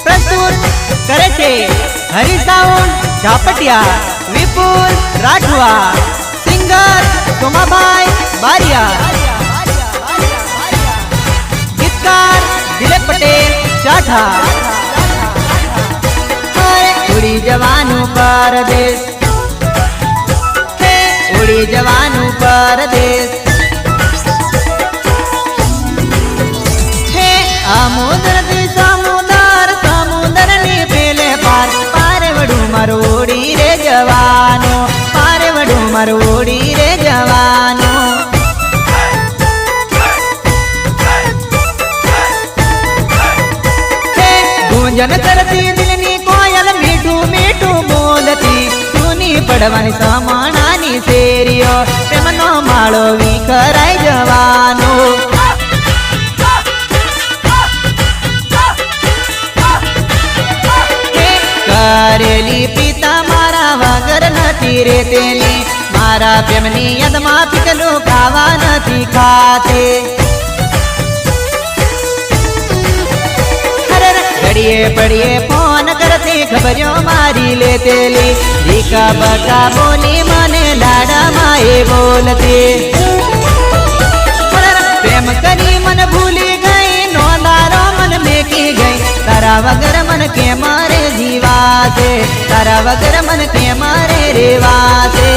प्रस्तुत करे छे हरी साउंड झापटिया विपुल राठवा सिंगर सोमाभाई बारिया गीतकार दिलीप पटेल चाठा उड़ी जवानू परदेश उड़ी जवानू परदेश आमुदर दी समुदर समुदर नी पेले पार पार वडू मरोड़ी रे जवानो पार वडू मरोड़ी रे जवानो गूंजन करती दिलनी कोयल मीठू मीठू बोलती सुनी पड़वानी समानानी सेरियो प्रेमनो माळो विखराई जवानो करेली पिता मारा वगर नथी रेतेली मारा प्रेमनी यदमा पिकलू खावा नथी खाते घड़िए पड़िए फोन करते खबरियों मारी लेतेली धीका बका बोली मने लाडा माए बोलते प्रेम करी मन भूली गई नौदारो मन में की गई तारा वगर मन के मारे जीवा से तारा वगर मन के मारे रेवा से।